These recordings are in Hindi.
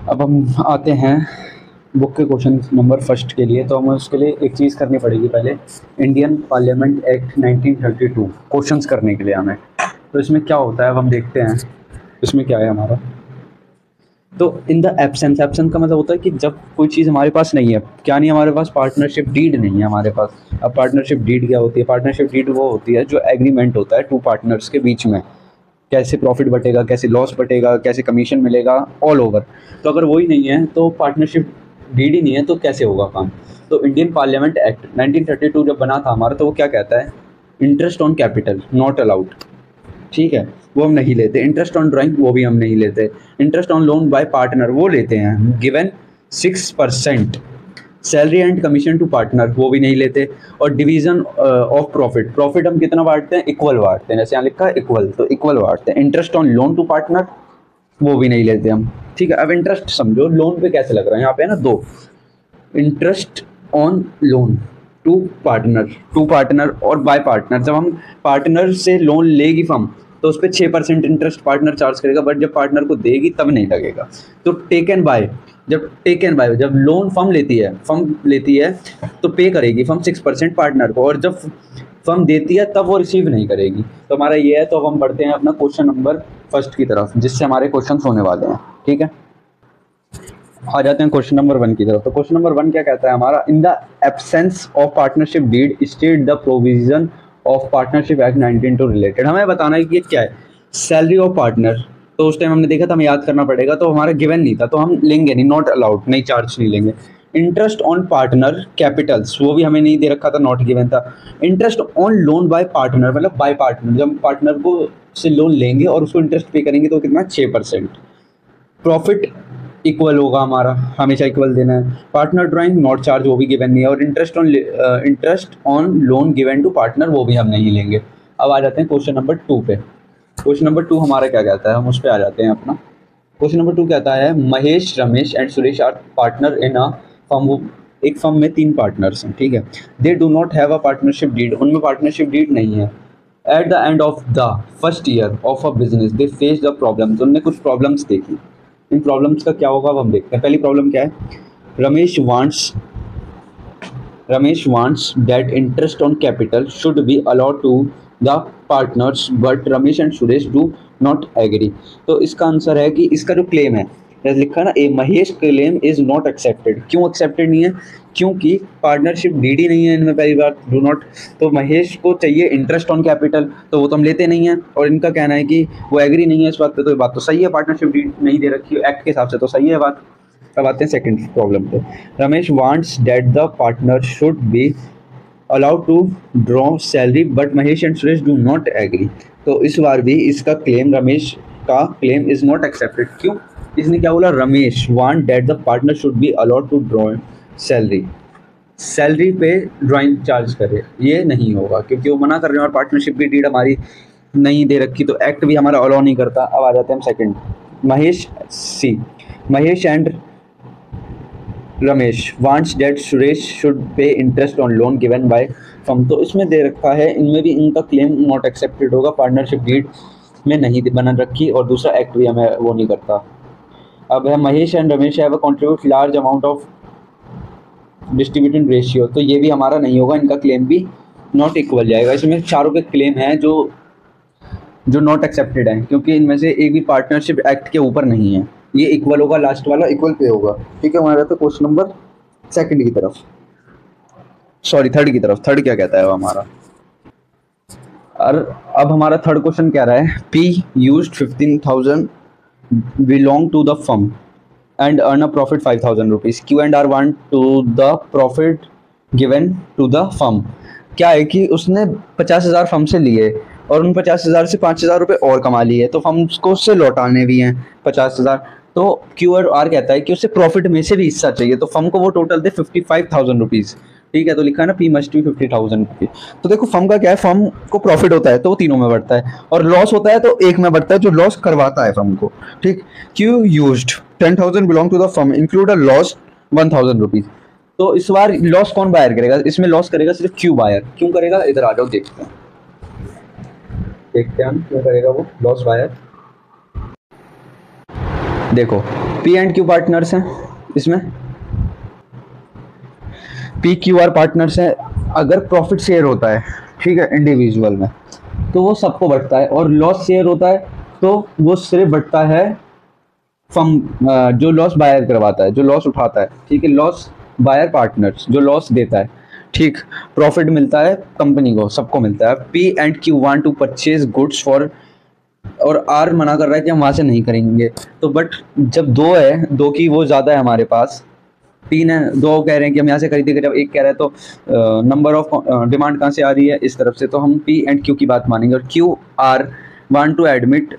अब हम आते हैं बुक के क्वेश्चन नंबर फर्स्ट के लिए। तो हमें उसके लिए एक चीज़ करनी पड़ेगी पहले, इंडियन पार्लियामेंट एक्ट 1932 क्वेश्चंस करने के लिए हमें। तो इसमें क्या होता है अब हम देखते हैं इसमें क्या है हमारा। तो इन द एब्सेंस, एब्सेंस का मतलब होता है कि जब कोई चीज़ हमारे पास नहीं है, क्या नहीं है हमारे पास, पार्टनरशिप डीड नहीं है हमारे पास। अब पार्टनरशिप डीड क्या होती है? पार्टनरशिप डीड वो होती है जो एग्रीमेंट होता है टू पार्टनर्स के बीच में, कैसे प्रॉफिट बटेगा, कैसे लॉस बटेगा, कैसे कमीशन मिलेगा, ऑल ओवर। तो अगर वही नहीं है तो पार्टनरशिप डीड ही नहीं है तो कैसे होगा काम। तो इंडियन पार्लियामेंट एक्ट 1932 जब बना था हमारा, तो वो क्या कहता है, interest on capital not allowed, ठीक है, वो हम नहीं लेते। इंटरेस्ट ऑन ड्राइंग वो भी हम नहीं लेते। Interest on loan by partner वो लेते हैं, given 6%। Salary and commission to partner वो भी नहीं लेते। और डिवीजन ऑफ प्रॉफिट, प्रॉफिट हम कितना बांटते हैं, इक्वल बांटते हैं, जैसे यहाँ लिखा है इक्वल, तो इक्वल बांटते हैं। Interest on loan to partner वो भी नहीं लेते हम, ठीक है। अब इंटरेस्ट समझो, लोन पे कैसे लग रहा है, यहाँ पे है ना दो, interest on loan to partner और बाय पार्टनर। जब हम पार्टनर से लोन लेगी फर्म तो उस पर 6% इंटरेस्ट पार्टनर चार्ज करेगा, बट जब पार्टनर को देगी तब नहीं लगेगा। तो टेक एंड बाय, जब लोन फर्म लेती है तो पे करेगी फर्म 6% पार्टनर को, और जब फर्म देती है तब वो रिसीव नहीं करेगी। तो हमारा ये है। तो अब हम बढ़ते हैं अपना क्वेश्चन नंबर फर्स्ट की तरफ, जिससे हमारे क्वेश्चन होने वाले हैं, ठीक है। आ जाते हैं क्वेश्चन नंबर 1 की तरफ। तो क्वेश्चन नंबर 1 क्या कहता है हमारा, in the absence of partnership deed state the provision of partnership act 19 रिलेटेड। हमें बताना है कि ये क्या है, सैलरी ऑफ पार्टनर। तो उस टाइम हमने देखा था, हमें याद करना पड़ेगा, तो हमारा गिवन नहीं था तो हम लेंगे नहीं, नॉट अलाउड, नहीं चार्ज नहीं लेंगे। इंटरेस्ट ऑन पार्टनर कैपिटल्स वो भी हमें नहीं दे रखा था, नॉट गिवन था। Interest on loan by partner, मतलब बाय पार्टनर, जब पार्टनर को से लोन लेंगे और उसको इंटरेस्ट पे करेंगे तो कितना, 6%। प्रॉफिट इक्वल होगा हमारा, हमेशा इक्वल देना है। पार्टनर ड्राइंग नॉट चार्ज वो भी गिवन नहीं है। और interest on loan given to partner वो भी हम नहीं लेंगे। अब आ जाते हैं क्वेश्चन नंबर 2 पे। क्वेश्चन नंबर 2 हमारा क्या कहता है, हम उस पर आ जाते हैं अपना। क्वेश्चन नंबर 2 कहता है, Mahesh, Ramesh and Suresh are partners in a firm. एक फर्म में 3 पार्टनर्स हैं, ठीक है। They do not have a partnership deed, उनमें पार्टनरशिप डीड नहीं है। At the end of the first year of a business they face the problems, उनने कुछ प्रॉब्लम्स देखी। इन प्रॉब्लम्स का क्या होगा अब हम देखते हैं। पहली प्रॉब्लम क्या है, Ramesh wants that interest on capital should be allowed to the partners but Ramesh and Suresh do not agree. तो इसका आंसर है कि इसका जो क्लेम है, जैसे लिखा है ना, a Mahesh claim is not accepted. क्यों एक्सेप्टेड नहीं है, क्योंकि पार्टनरशिप डीड ही नहीं है इनमें, पहली बार डू नॉट। तो महेश को चाहिए इंटरेस्ट ऑन कैपिटल, तो वो तो हम लेते नहीं हैं। और इनका कहना है कि वो एग्री नहीं है इस बात पे, तो ये बात तो सही है, पार्टनरशिप डीड नहीं दे रखी है एक्ट के हिसाब से, तो सही है बात। अब आते हैं सेकंड प्रॉब्लम पे। Ramesh wants that the partner should be allowed to draw salary but Mahesh and Suresh do not agree. तो इस बार भी इसका क्लेम, रमेश का क्लेम इज नॉट एक्सेप्टेड। क्यों, इसने क्या बोला, Ramesh want that the partner should be allowed to draw salary पे ड्राइंग चार्ज करे, ये नहीं होगा क्योंकि वो मना कर रहे हैं और पार्टनरशिप की डीड हमारी नहीं दे रखी, तो एक्ट भी हमारा अलाउ नहीं करता। अब आ जाते हैं हम second, Mahesh and Ramesh wants that Suresh should pay interest on loan given by firm. तो इसमें दे रखा है, इनमें भी इनका क्लेम नॉट एक्सेप्टेड होगा, पार्टनरशिप डीड में नहीं बना रखी, और दूसरा एक्ट भी हमें वो नहीं करता। अब है Mahesh and Ramesh have contribute large amount of distributed ratio, तो ये भी हमारा नहीं होगा, इनका क्लेम भी नॉट इक्वल जाएगा। इसमें चारों के क्लेम हैं जो नॉट एक्सेप्टेड हैं, क्योंकि इनमें से एक भी पार्टनरशिप एक्ट के ऊपर नहीं है। ये इक्वल होगा, लास्ट वाला इक्वल पे होगा, ठीक है। हमारा तो क्वेश्चन नंबर सेकंड की तरफ, सॉरी थर्ड की तरफ। थर्ड क्या कहता है वो हमारा, और अब हमारा थर्ड क्वेश्चन क्या रहा है, P used 15,000 belong to the firm and earn a profit 5,000 rupees. Q and R want to the profit given to the firm. क्या है कि उसने 50,000 फर्म से लिए और उन 50,000 से 5,000 रुपये और कमा लिए, तो फर्म को उससे लौटाने भी हैं 50,000। तो Q और R कहता है कि उसे प्रॉफिट में से भी हिस्सा चाहिए, तो फर्म को वो टोटल दे 55,000 रुपीज़, ठीक है। तो लिखा है ना, पी मस्ट बी 50,000 रुपीज़। तो देखो फर्म का क्या है, फर्म को प्रॉफिट होता है तो वो तीनों में बढ़ता है, और लॉस होता है तो एक में बढ़ता है, जो लॉस करवाता है फर्म को, ठीक। Q used 10,000 belong to the firm include a loss 1,000 rupees. तो इस बार लॉस कौन बायर करेगा, इसमें लॉस करेगा सिर्फ क्यू बायर। क्यों करेगा, इधर आ जाओ देखते हैं हम क्यों करेगा वो लॉस बायर। देखो पी एंड क्यू पार्टनर्स हैं इसमें, पी क्यू आर पार्टनर्स हैं। अगर प्रॉफिट शेयर होता है, ठीक है, इंडिविजुअल में, तो वो सबको बंटता है, और लॉस शेयर होता है तो वो सिर्फ बंटता है फर्म, जो लॉस बायर करवाता है, जो लॉस उठाता है, ठीक है, लॉस बायर पार्टनर्स जो लॉस देता है, ठीक। प्रॉफिट मिलता है कंपनी को, सबको मिलता है। P and Q want to purchase goods for, और आर मना कर रहा है कि हम वहाँ से नहीं खरीदेंगे। तो बट जब दो है, दो की वो ज़्यादा है हमारे पास, तीन है, दो कह रहे हैं कि हम यहाँ से खरीदेंगे, जब एक कह रहा है तो नंबर ऑफ डिमांड कहाँ से आ रही है, इस तरफ से, तो हम पी एंड क्यू की बात मानेंगे। और Q R want to admit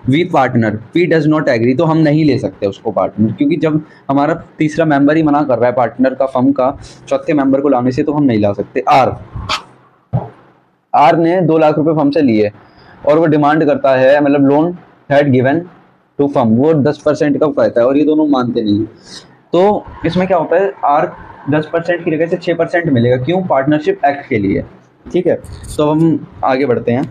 V partner, P does not agree, तो हम नहीं ले सकते उसको पार्टनर, क्योंकि जब हमारा तीसरा मेंबर ही मना कर रहा है पार्टनर का, फर्म का चौथे मेंबर को लाने से, तो हम नहीं ला सकते। आर ने 2 लाख रुपए फर्म से लिए और वो डिमांड करता है, मतलब loan had given to firm, वो 10% का कहता है और ये दोनों मानते नहीं। तो इसमें क्या होता है, आर 10% की जगह से 6% मिलेगा, क्यों, पार्टनरशिप एक्ट के लिए, ठीक है। तो हम आगे बढ़ते हैं।